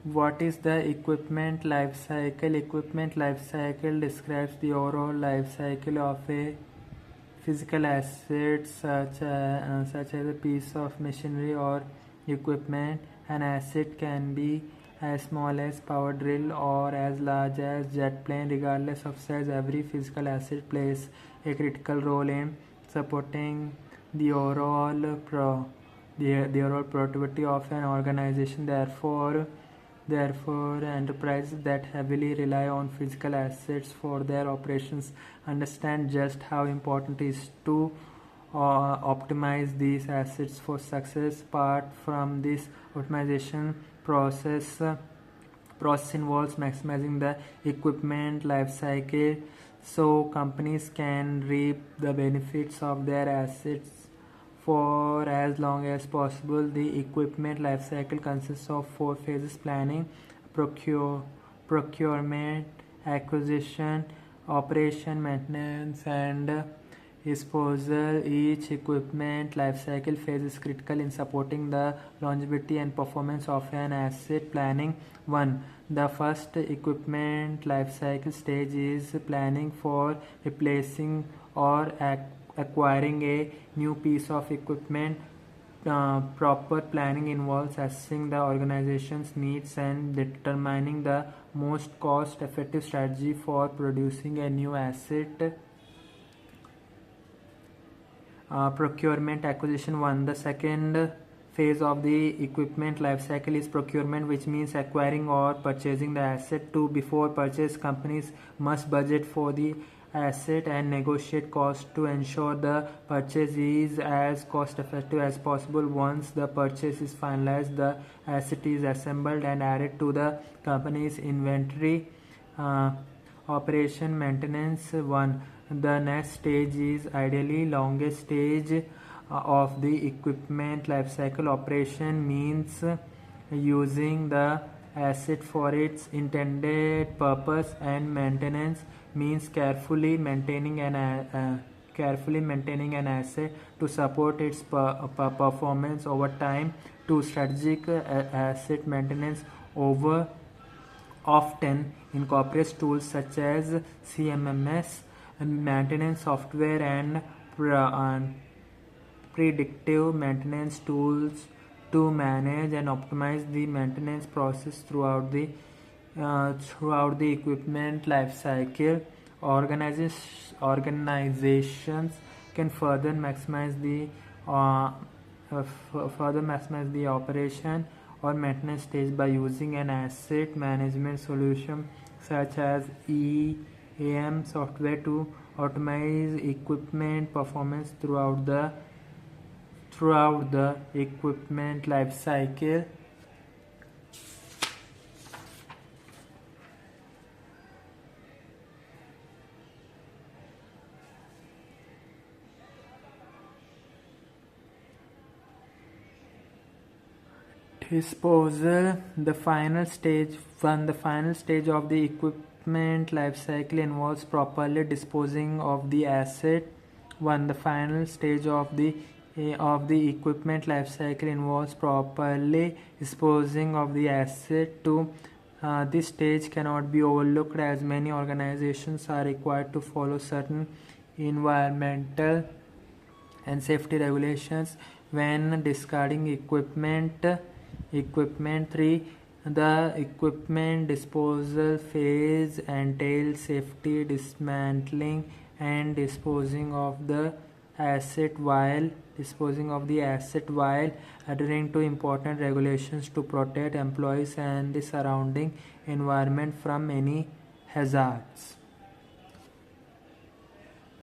What is the equipment life cycle? Equipment life cycle describes the overall life cycle of a physical asset such as a piece of machinery or equipment. An asset can be as small as power drill or as large as jet plane. Regardless of size, every physical asset plays a critical role in supporting the overall productivity of an organization. Therefore, enterprises that heavily rely on physical assets for their operations understand just how important it is to optimize these assets for success. Apart from this optimization process involves maximizing the equipment life cycle so companies can reap the benefits of their assets for as long as possible. The equipment life cycle consists of 4 phases: planning, procurement, acquisition, operation, maintenance, and disposal. Each equipment life cycle phase is critical in supporting the longevity and performance of an asset. Planning 1. The first equipment life cycle stage is planning for replacing or acquiring a new piece of equipment. Proper planning involves assessing the organization's needs and determining the most cost-effective strategy for producing a new asset. Procurement acquisition 1. The second phase of the equipment life cycle is procurement, which means acquiring or purchasing the asset. 2. Before purchase, companies must budget for the asset and negotiate costs to ensure the purchase is as cost effective as possible. Once the purchase is finalized, the asset is assembled and added to the company's inventory. Operation maintenance 1. The next stage is ideally longest stage of the equipment life cycle. Operation means using the asset for its intended purpose, and maintenance means carefully maintaining an asset to support its performance over time. To strategic asset maintenance often incorporates tools such as CMMS, maintenance software, and predictive maintenance tools to manage and optimize the maintenance process throughout the equipment life cycle. Organizations can further maximize the operation or maintenance stage by using an asset management solution such as EAM software to optimize equipment performance throughout the equipment life cycle. Disposal, the final stage. The final stage of the equipment life cycle involves properly disposing of the asset. The final stage of the equipment life cycle involves properly disposing of the asset. This stage cannot be overlooked as many organizations are required to follow certain environmental and safety regulations when discarding equipment. 3. The equipment disposal phase entails safety dismantling and disposing of the asset while adhering to important regulations to protect employees and the surrounding environment from any hazards.